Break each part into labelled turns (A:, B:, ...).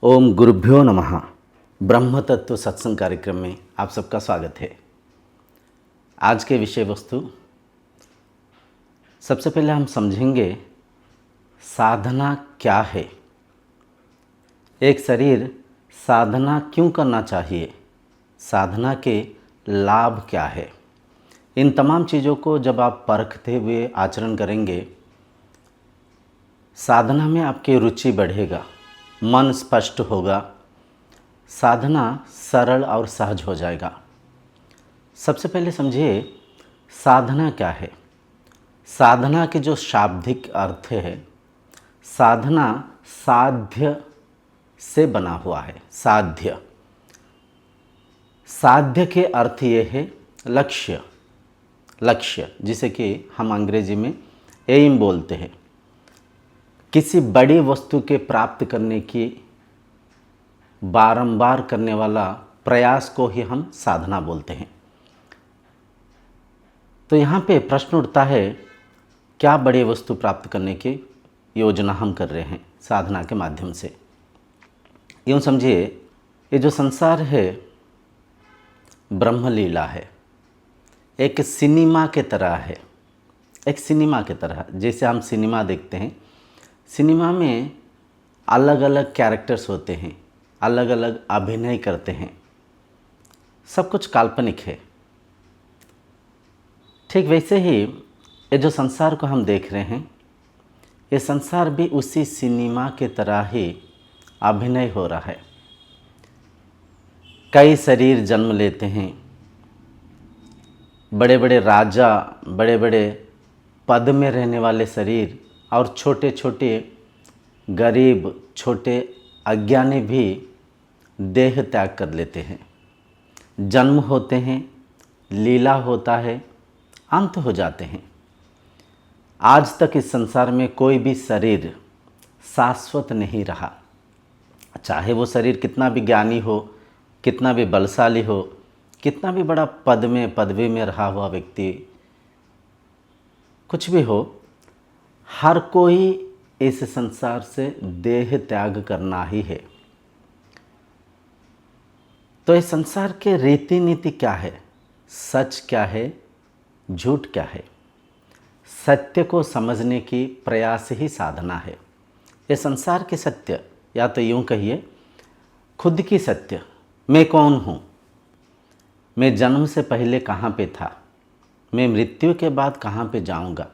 A: ओम गुरुभ्यो नमः। ब्रह्म तत्व सत्संग कार्यक्रम में आप सबका स्वागत है। आज के विषय वस्तु, सबसे पहले हम समझेंगे साधना क्या है। एक शरीर साधना क्यों करना चाहिए, साधना के लाभ क्या है। इन तमाम चीज़ों को जब आप परखते हुए आचरण करेंगे, साधना में आपकी रुचि बढ़ेगा, मन स्पष्ट होगा, साधना सरल और सहज हो जाएगा। सबसे पहले समझिए साधना क्या है। साधना के जो शाब्दिक अर्थ है, साधना साध्य से बना हुआ है। साध्य, साध्य के अर्थ ये है लक्ष्य। लक्ष्य जिसे कि हम अंग्रेजी में एम बोलते हैं। किसी बड़ी वस्तु के प्राप्त करने की बारंबार करने वाला प्रयास को ही हम साधना बोलते हैं। तो यहाँ पे प्रश्न उठता है, क्या बड़ी वस्तु प्राप्त करने की योजना हम कर रहे हैं साधना के माध्यम से। यूँ समझिए, ये जो संसार है ब्रह्मलीला है, एक सिनेमा के तरह है। एक सिनेमा के तरह, जैसे हम सिनेमा देखते हैं, सिनेमा में अलग अलग कैरेक्टर्स होते हैं, अलग अलग अभिनय करते हैं, सब कुछ काल्पनिक है। ठीक वैसे ही ये जो संसार को हम देख रहे हैं, ये संसार भी उसी सिनेमा के तरह ही अभिनय हो रहा है। कई शरीर जन्म लेते हैं, बड़े बड़े राजा, बड़े बड़े पद में रहने वाले शरीर, और छोटे छोटे गरीब, छोटे अज्ञानी भी देह त्याग कर लेते हैं। जन्म होते हैं, लीला होता है, अंत हो जाते हैं। आज तक इस संसार में कोई भी शरीर शाश्वत नहीं रहा। चाहे वो शरीर कितना भी ज्ञानी हो, कितना भी बलशाली हो, कितना भी बड़ा पद में पदवी में रहा हुआ व्यक्ति, कुछ भी हो, हर कोई इस संसार से देह त्याग करना ही है। तो इस संसार के रीति नीति क्या है, सच क्या है, झूठ क्या है, सत्य को समझने की प्रयास ही साधना है। ये संसार के सत्य, या तो यूँ कहिए खुद की सत्य, मैं कौन हूँ, मैं जन्म से पहले कहाँ पे था, मैं मृत्यु के बाद कहाँ पे जाऊँगा,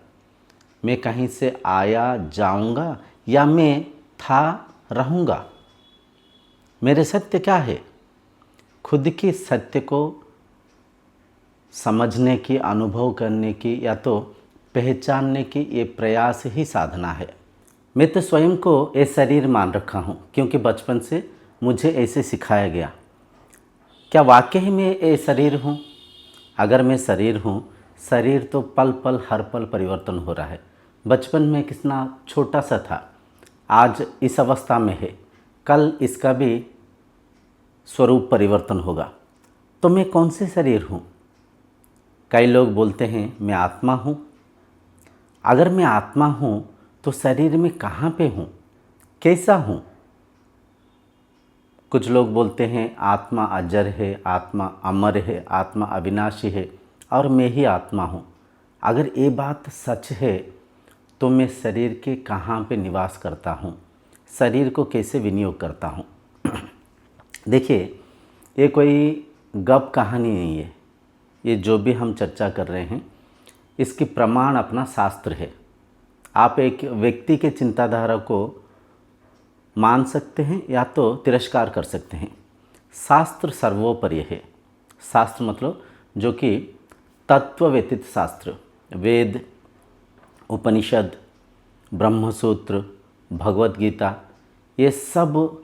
A: मैं कहीं से आया जाऊंगा या मैं था रहूँगा। मेरे सत्य क्या है। खुद की सत्य को समझने की, अनुभव करने की, या तो पहचानने की ये प्रयास ही साधना है। मैं तो स्वयं को ये शरीर मान रखा हूँ, क्योंकि बचपन से मुझे ऐसे सिखाया गया। क्या वाकई ही मैं ये शरीर हूँ? अगर मैं शरीर हूँ, शरीर तो पल पल हर पल परिवर्तन हो रहा है। बचपन में कितना छोटा सा था, आज इस अवस्था में है, कल इसका भी स्वरूप परिवर्तन होगा। तो मैं कौन से शरीर हूँ? कई लोग बोलते हैं मैं आत्मा हूँ। अगर मैं आत्मा हूँ तो शरीर में कहाँ पे हूँ, कैसा हूँ? कुछ लोग बोलते हैं आत्मा अजर है, आत्मा अमर है, आत्मा अविनाशी है, और मैं ही आत्मा हूँ। अगर ये बात सच है तो मैं शरीर के कहाँ पे निवास करता हूँ, शरीर को कैसे विनियोग करता हूँ। देखिए, ये कोई गप कहानी नहीं है। ये जो भी हम चर्चा कर रहे हैं, इसकी प्रमाण अपना शास्त्र है। आप एक व्यक्ति के चिंताधारा को मान सकते हैं या तो तिरस्कार कर सकते हैं। शास्त्र सर्वोपरि है। शास्त्र मतलब जो कि तत्व व्यतीत शास्त्र, वेद, उपनिषद, ब्रह्मसूत्र, भगवत गीता, ये सब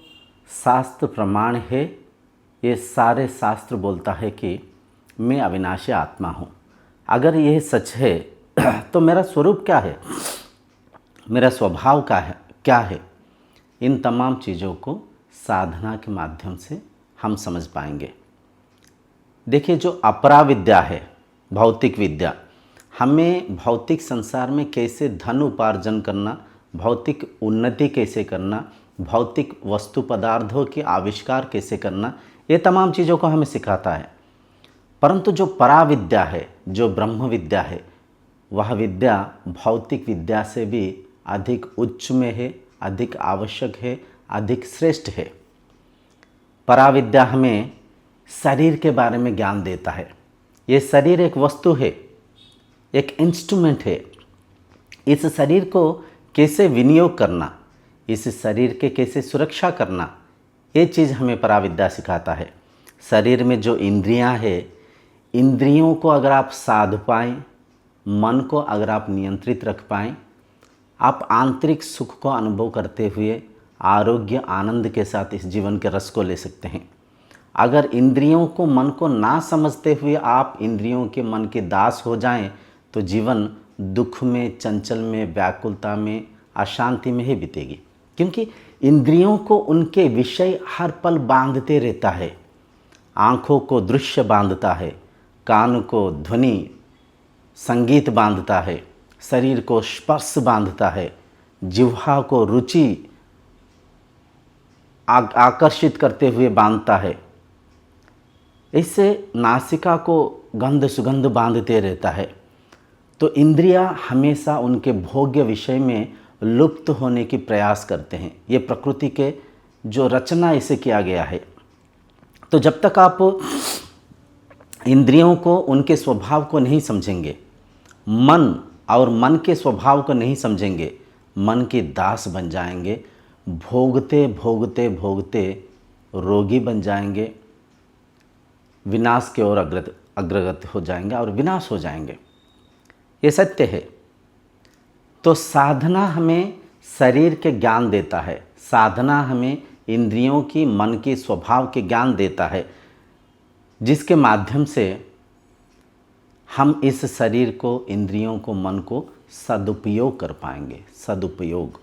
A: शास्त्र प्रमाण है। ये सारे शास्त्र बोलता है कि मैं अविनाशी आत्मा हूँ। अगर यह सच है तो मेरा स्वरूप क्या है, मेरा स्वभाव क्या है, इन तमाम चीज़ों को साधना के माध्यम से हम समझ पाएंगे। देखिए, जो अपरा विद्या है, भौतिक विद्या, हमें भौतिक संसार में कैसे धन उपार्जन करना, भौतिक उन्नति कैसे करना, भौतिक वस्तु पदार्थों के आविष्कार कैसे करना, ये तमाम चीज़ों को हमें सिखाता है। परंतु जो पराविद्या है, जो ब्रह्म विद्या है, वह विद्या भौतिक विद्या से भी अधिक उच्च में है, अधिक आवश्यक है, अधिक श्रेष्ठ है। पराविद्या हमें शरीर के बारे में ज्ञान देता है। ये शरीर एक वस्तु है, एक इंस्ट्रूमेंट है। इस शरीर को कैसे विनियोग करना, इस शरीर के कैसे सुरक्षा करना, ये चीज़ हमें पराविद्या सिखाता है। शरीर में जो इंद्रियां हैं, इंद्रियों को अगर आप साध पाएँ, मन को अगर आप नियंत्रित रख पाएँ, आप आंतरिक सुख को अनुभव करते हुए आरोग्य आनंद के साथ इस जीवन के रस को ले सकते हैं। अगर इंद्रियों को मन को ना समझते हुए आप इंद्रियों के मन के दास हो जाएं, तो जीवन दुख में, चंचल में, व्याकुलता में, अशांति में ही बीतेगी। क्योंकि इंद्रियों को उनके विषय हर पल बांधते रहता है। आँखों को दृश्य बांधता है, कान को ध्वनि संगीत बांधता है, शरीर को स्पर्श बांधता है, जिह्वा को रुचि आकर्षित करते हुए बांधता है। इससे नासिका को गंध सुगंध बांधते रहता है। तो इंद्रियां हमेशा उनके भोग्य विषय में लुप्त होने की प्रयास करते हैं। ये प्रकृति के जो रचना इसे किया गया है। तो जब तक आप इंद्रियों को, उनके स्वभाव को नहीं समझेंगे, मन और मन के स्वभाव को नहीं समझेंगे, मन के दास बन जाएंगे, भोगते भोगते भोगते रोगी बन जाएंगे, विनाश की ओर अग्रगत हो जाएंगे और विनाश हो जाएंगे। ये सत्य है। तो साधना हमें शरीर के ज्ञान देता है, साधना हमें इंद्रियों की, मन के स्वभाव के ज्ञान देता है, जिसके माध्यम से हम इस शरीर को, इंद्रियों को, मन को सदुपयोग कर पाएंगे, सदुपयोग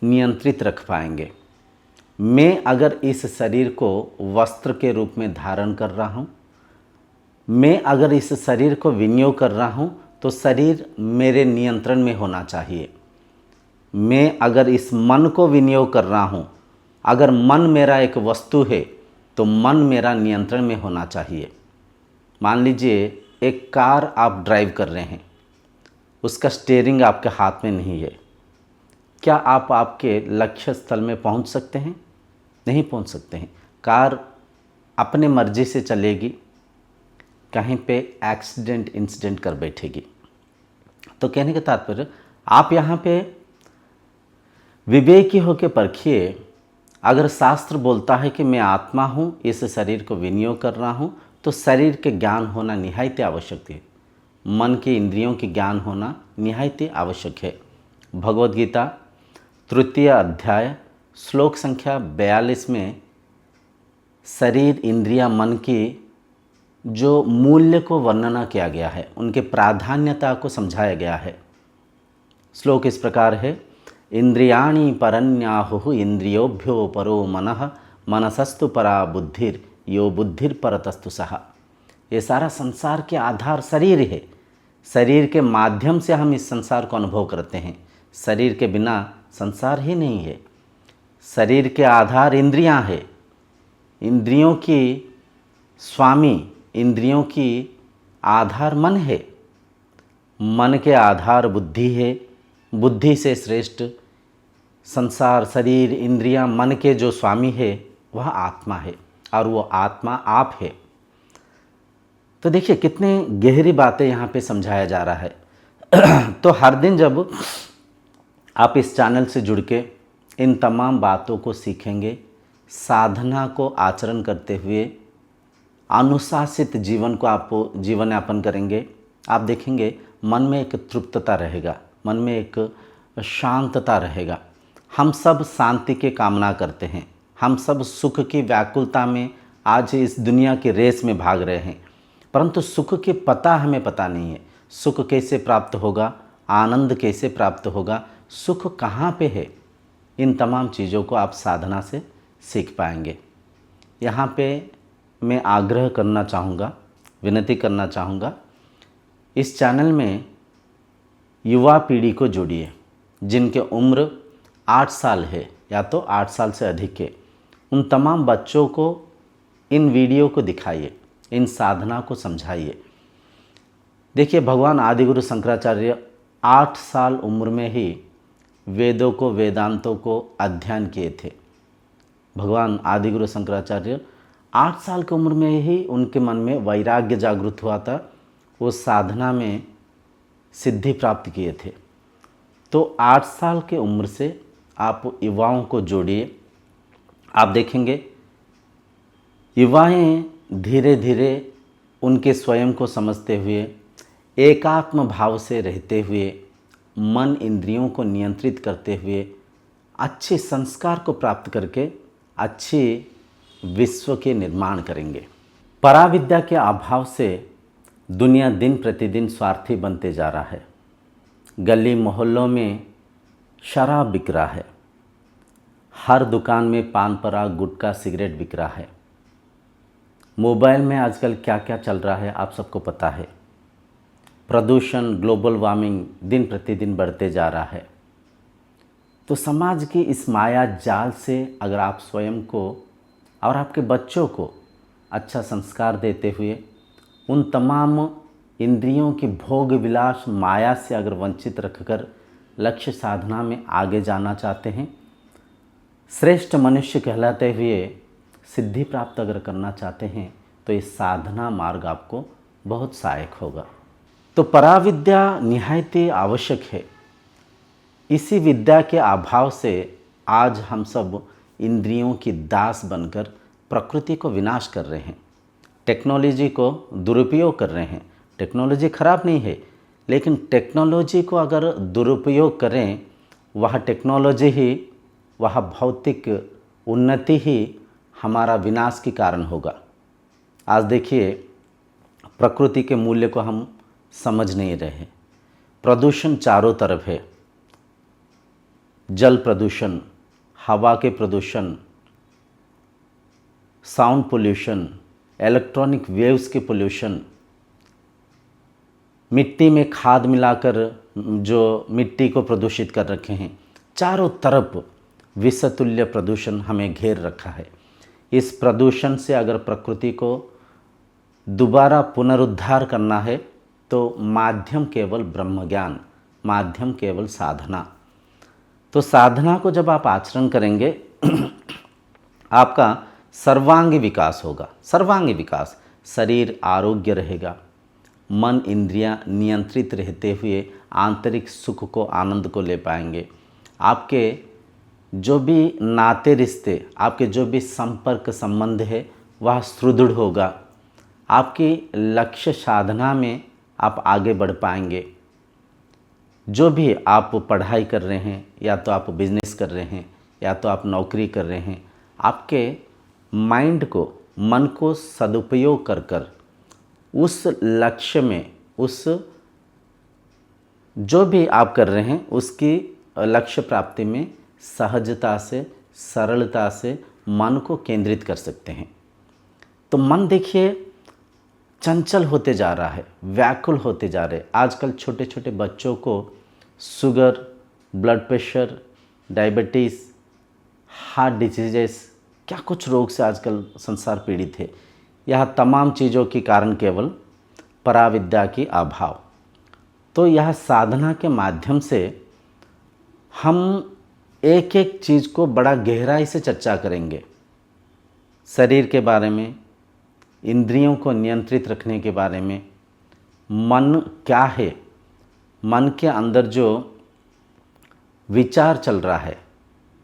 A: नियंत्रित रख पाएंगे। मैं अगर इस शरीर को वस्त्र के रूप में धारण कर रहा हूँ, मैं अगर इस शरीर को विनियोग कर रहा हूँ, तो शरीर मेरे नियंत्रण में होना चाहिए। मैं अगर इस मन को विनियोग कर रहा हूँ, अगर मन मेरा एक वस्तु है, तो मन मेरा नियंत्रण में होना चाहिए। मान लीजिए एक कार आप ड्राइव कर रहे हैं, उसका स्टीयरिंग आपके हाथ में नहीं है। क्या आप आपके लक्ष्य स्थल में पहुंच सकते हैं? नहीं पहुंच सकते हैं। कार अपने मर्जी से चलेगी, कहीं पे एक्सीडेंट इंसिडेंट कर बैठेगी। तो कहने का तात्पर्य, आप यहाँ पे विवेकी होकर परखिए। अगर शास्त्र बोलता है कि मैं आत्मा हूँ, इस शरीर को विनियोग कर रहा हूँ, तो शरीर के ज्ञान होना निहायत आवश्यक है। मन के, इंद्रियों के ज्ञान होना निहायत आवश्यक है। भगवद गीता तृतीय अध्याय श्लोक संख्या 42 में शरीर, इंद्रिया, मन की जो मूल्य को वर्णना किया गया है, उनके प्राधान्यता को समझाया गया है। श्लोक इस प्रकार है, इंद्रियाणि परन्याहुः इंद्रियोभ्यो परो मनः मनसस्तु परा बुद्धिर यो बुद्धिर परतस्तु सः। ये सारा संसार के आधार शरीर है। शरीर के माध्यम से हम इस संसार को अनुभव करते हैं। शरीर के बिना संसार ही नहीं है। शरीर के आधार इंद्रियां हैं। इंद्रियों की स्वामी, इंद्रियों की आधार मन है। मन के आधार बुद्धि है। बुद्धि से श्रेष्ठ संसार, शरीर, इंद्रियां, मन के जो स्वामी है वह आत्मा है, और वो आत्मा आप है। तो देखिए कितने गहरी बातें यहाँ पे समझाया जा रहा है। तो हर दिन जब आप इस चैनल से जुड़ के इन तमाम बातों को सीखेंगे, साधना को आचरण करते हुए अनुशासित जीवन को आप जीवन यापन करेंगे, आप देखेंगे मन में एक तृप्तता रहेगा, मन में एक शांतता रहेगा। हम सब शांति की कामना करते हैं, हम सब सुख की व्याकुलता में आज इस दुनिया की रेस में भाग रहे हैं, परंतु सुख के हमें पता नहीं है। सुख कैसे प्राप्त होगा, आनंद कैसे प्राप्त होगा, सुख कहाँ पे है, इन तमाम चीज़ों को आप साधना से सीख पाएंगे। यहाँ पे मैं आग्रह करना चाहूँगा, विनती करना चाहूँगा, इस चैनल में युवा पीढ़ी को जोड़िए। जिनके उम्र 8 साल है या तो 8 साल से अधिक के, उन तमाम बच्चों को इन वीडियो को दिखाइए, इन साधना को समझाइए। देखिए, भगवान आदिगुरु शंकराचार्य 8 साल उम्र में ही वेदों को, वेदांतों को अध्ययन किए थे। भगवान आदिगुरु शंकराचार्य 8 साल की उम्र में ही उनके मन में वैराग्य जागृत हुआ था, वो साधना में सिद्धि प्राप्त किए थे। तो 8 साल की उम्र से आप युवाओं को जोड़िए। आप देखेंगे युवाएं धीरे धीरे उनके स्वयं को समझते हुए, एकात्म भाव से रहते हुए, मन इंद्रियों को नियंत्रित करते हुए, अच्छे संस्कार को प्राप्त करके अच्छे विश्व के निर्माण करेंगे। पराविद्या के अभाव से दुनिया दिन प्रतिदिन स्वार्थी बनते जा रहा है। गली मोहल्लों में शराब बिक रहा है, हर दुकान में पान पराग, गुटखा, सिगरेट बिक रहा है। मोबाइल में आजकल क्या क्या चल रहा है आप सबको पता है। प्रदूषण, ग्लोबल वार्मिंग दिन प्रतिदिन बढ़ते जा रहा है। तो समाज की इस माया जाल से अगर आप स्वयं को और आपके बच्चों को अच्छा संस्कार देते हुए उन तमाम इंद्रियों की भोग विलास माया से अगर वंचित रखकर लक्ष्य साधना में आगे जाना चाहते हैं, श्रेष्ठ मनुष्य कहलाते हुए सिद्धि प्राप्त अगर करना चाहते हैं, तो ये साधना मार्ग आपको बहुत सहायक होगा। तो पराविद्या निहायत आवश्यक है। इसी विद्या के अभाव से आज हम सब इंद्रियों की दास बनकर प्रकृति को विनाश कर रहे हैं, टेक्नोलॉजी को दुरुपयोग कर रहे हैं। टेक्नोलॉजी खराब नहीं है, लेकिन टेक्नोलॉजी को अगर दुरुपयोग करें, वह टेक्नोलॉजी ही, वह भौतिक उन्नति ही हमारा विनाश के कारण होगा। आज देखिए, प्रकृति के मूल्य को हम समझ नहीं रहे। प्रदूषण चारों तरफ है, जल प्रदूषण, हवा के प्रदूषण, साउंड पोल्यूशन, इलेक्ट्रॉनिक वेव्स के पोल्यूशन, मिट्टी में खाद मिलाकर जो मिट्टी को प्रदूषित कर रखे हैं। चारों तरफ विषतुल्य प्रदूषण हमें घेर रखा है। इस प्रदूषण से अगर प्रकृति को दोबारा पुनरुद्धार करना है, तो माध्यम केवल ब्रह्म ज्ञान, माध्यम केवल साधना। तो साधना को जब आप आचरण करेंगे आपका सर्वांगी विकास होगा। सर्वांगी विकास, शरीर आरोग्य रहेगा, मन इंद्रियां नियंत्रित रहते हुए आंतरिक सुख को, आनंद को ले पाएंगे। आपके जो भी नाते रिश्ते, आपके जो भी संपर्क संबंध है, वह सुदृढ़ होगा। आपकी लक्ष्य साधना में आप आगे बढ़ पाएंगे। जो भी आप पढ़ाई कर रहे हैं, या तो आप बिजनेस कर रहे हैं, या तो आप नौकरी कर रहे हैं, आपके माइंड को, मन को सदुपयोग कर कर उस लक्ष्य में, उस जो भी आप कर रहे हैं उसकी लक्ष्य प्राप्ति में सहजता से, सरलता से मन को केंद्रित कर सकते हैं। तो मन देखिए चंचल होते जा रहा है, व्याकुल होते जा रहे हैं। आजकल छोटे छोटे बच्चों को sugar, blood pressure, diabetes, heart diseases, क्या कुछ रोग से आजकल संसार पीड़ित है। यह तमाम चीज़ों के कारण केवल पराविद्या की अभाव। तो यह साधना के माध्यम से हम एक एक चीज़ को बड़ा गहराई से चर्चा करेंगे। शरीर के बारे में, इंद्रियों को नियंत्रित रखने के बारे में, मन क्या है, मन के अंदर जो विचार चल रहा है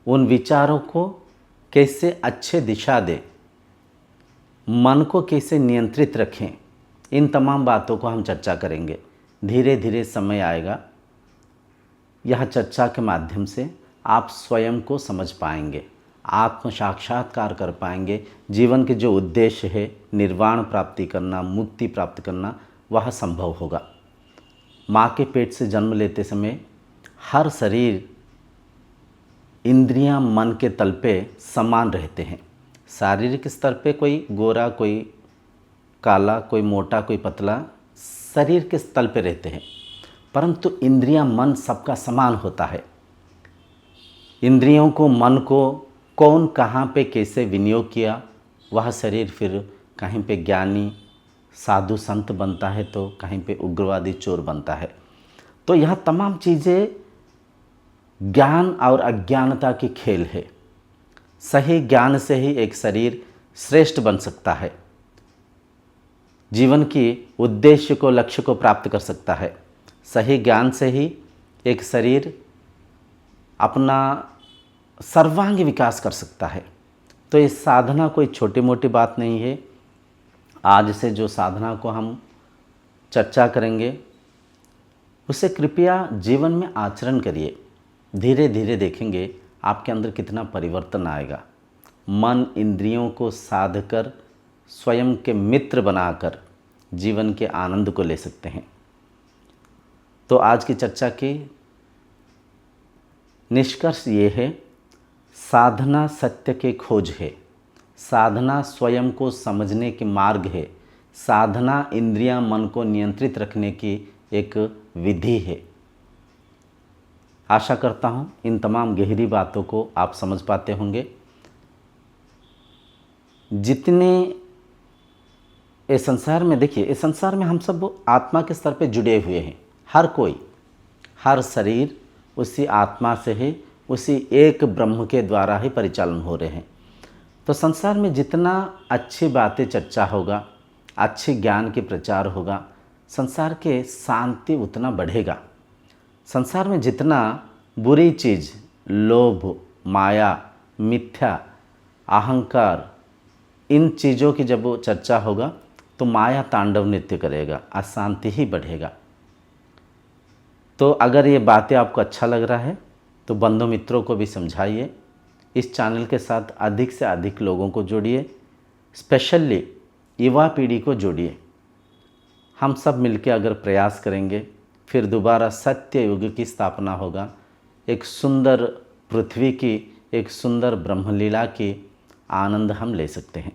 A: उन विचारों को कैसे अच्छे दिशा दे, मन को कैसे नियंत्रित रखें, इन तमाम बातों को हम चर्चा करेंगे। धीरे धीरे समय आएगा, यह चर्चा के माध्यम से आप स्वयं को समझ पाएंगे, आत्म साक्षात्कार कर पाएंगे। जीवन के जो उद्देश्य है, निर्वाण प्राप्ति करना, मुक्ति प्राप्त करना, वह संभव होगा। माँ के पेट से जन्म लेते समय हर शरीर, इंद्रियां, मन के तल पे समान रहते हैं। शारीरिक स्तर पे कोई गोरा, कोई काला, कोई मोटा, कोई पतला, शरीर के तल पे रहते हैं, परंतु इंद्रियां, मन सबका समान होता है। इंद्रियों को, मन को कौन कहाँ पे कैसे विनियोग किया, वह शरीर फिर कहीं पे ज्ञानी साधु संत बनता है तो कहीं पे उग्रवादी चोर बनता है। तो यह तमाम चीज़ें ज्ञान और अज्ञानता की खेल है। सही ज्ञान से ही एक शरीर श्रेष्ठ बन सकता है, जीवन की उद्देश्य को, लक्ष्य को प्राप्त कर सकता है। सही ज्ञान से ही एक शरीर अपना सर्वांगी विकास कर सकता है। तो ये साधना कोई छोटी मोटी बात नहीं है। आज से जो साधना को हम चर्चा करेंगे उसे कृपया जीवन में आचरण करिए। धीरे धीरे देखेंगे आपके अंदर कितना परिवर्तन आएगा। मन इंद्रियों को साध कर स्वयं के मित्र बनाकर जीवन के आनंद को ले सकते हैं। तो आज की चर्चा की निष्कर्ष ये है, साधना सत्य के खोज है, साधना स्वयं को समझने के मार्ग है, साधना इंद्रियां मन को नियंत्रित रखने की एक विधि है। आशा करता हूँ इन तमाम गहरी बातों को आप समझ पाते होंगे। जितने इस संसार में, देखिए इस संसार में हम सब आत्मा के स्तर पे जुड़े हुए हैं। हर कोई, हर शरीर उसी आत्मा से है, उसी एक ब्रह्म के द्वारा ही परिचालन हो रहे हैं। तो संसार में जितना अच्छी बातें चर्चा होगा, अच्छे ज्ञान के प्रचार होगा, संसार के शांति उतना बढ़ेगा। संसार में जितना बुरी चीज़, लोभ, माया, मिथ्या, अहंकार, इन चीज़ों की जब चर्चा होगा तो माया तांडव नृत्य करेगा, अशांति ही बढ़ेगा। तो अगर ये बातें आपको अच्छा लग रहा है तो बंधु मित्रों को भी समझाइए। इस चैनल के साथ अधिक से अधिक लोगों को जोड़िए, स्पेशली युवा पीढ़ी को जोड़िए। हम सब मिलकर अगर प्रयास करेंगे फिर दोबारा सत्य युग की स्थापना होगा। एक सुंदर पृथ्वी की, एक सुंदर ब्रह्मलीला की आनंद हम ले सकते हैं।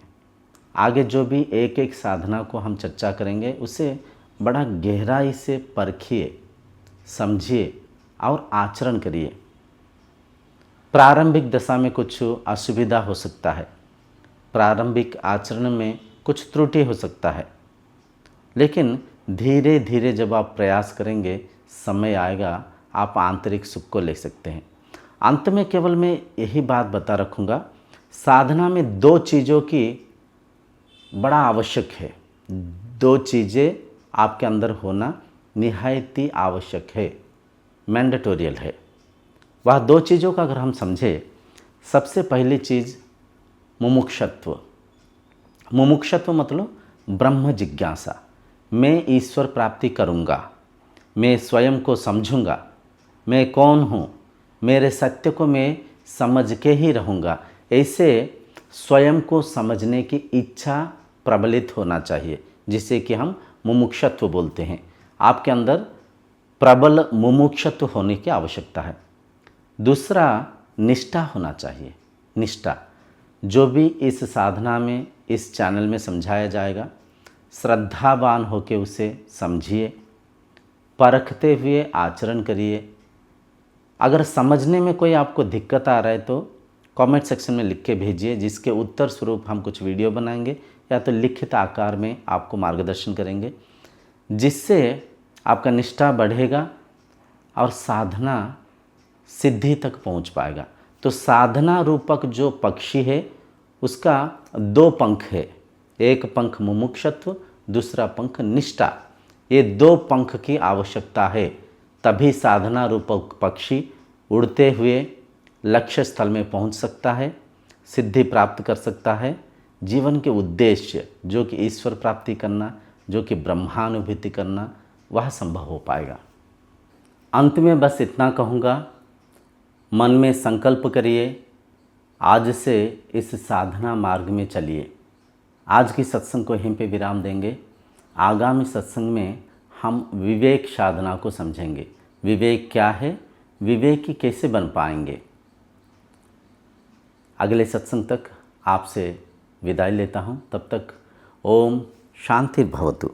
A: आगे जो भी एक एक साधना को हम चर्चा करेंगे उसे बड़ा गहराई से परखिए, समझिए और आचरण करिए। प्रारंभिक दशा में कुछ असुविधा हो सकता है, प्रारंभिक आचरण में कुछ त्रुटि हो सकता है, लेकिन धीरे धीरे जब आप प्रयास करेंगे, समय आएगा आप आंतरिक सुख को ले सकते हैं। अंत में केवल मैं यही बात बता रखूँगा, साधना में दो चीज़ों की बड़ा आवश्यक है। दो चीज़ें आपके अंदर होना निहायत ही आवश्यक है, मैंडेटोरियल है। वह दो चीज़ों का अगर हम समझें, सबसे पहली चीज़ मुमुक्षत्व। मुमुक्षत्व मतलब ब्रह्म जिज्ञासा। मैं ईश्वर प्राप्ति करूँगा, मैं स्वयं को समझूँगा, मैं कौन हूँ, मेरे सत्य को मैं समझ के ही रहूँगा। ऐसे स्वयं को समझने की इच्छा प्रबलित होना चाहिए, जिसे कि हम मुमुक्षत्व बोलते हैं। आपके अंदर प्रबल मुमुक्षत्व होने की आवश्यकता है। दूसरा निष्ठा होना चाहिए। निष्ठा, जो भी इस साधना में, इस चैनल में समझाया जाएगा, श्रद्धावान होकर उसे समझिए, परखते हुए आचरण करिए। अगर समझने में कोई आपको दिक्कत आ रहा है तो कमेंट सेक्शन में लिख के भेजिए, जिसके उत्तर स्वरूप हम कुछ वीडियो बनाएंगे या तो लिखित आकार में आपको मार्गदर्शन करेंगे, जिससे आपका निष्ठा बढ़ेगा और साधना सिद्धि तक पहुंच पाएगा। तो साधना रूपक जो पक्षी है उसका दो पंख है, एक पंख मुमुक्षत्व, दूसरा पंख निष्ठा। ये दो पंख की आवश्यकता है, तभी साधना रूपक पक्षी उड़ते हुए लक्ष्य स्थल में पहुंच सकता है, सिद्धि प्राप्त कर सकता है। जीवन के उद्देश्य जो कि ईश्वर प्राप्ति करना, जो कि ब्रह्मानुभूति करना, वह संभव हो पाएगा। अंत में बस इतना कहूँगा, मन में संकल्प करिए, आज से इस साधना मार्ग में चलिए। आज की सत्संग को यहीं पे विराम देंगे। आगामी सत्संग में हम विवेक साधना को समझेंगे। विवेक क्या है, विवेकी कैसे बन पाएंगे। अगले सत्संग तक आपसे विदाई लेता हूँ। तब तक ओम शांति भवतु।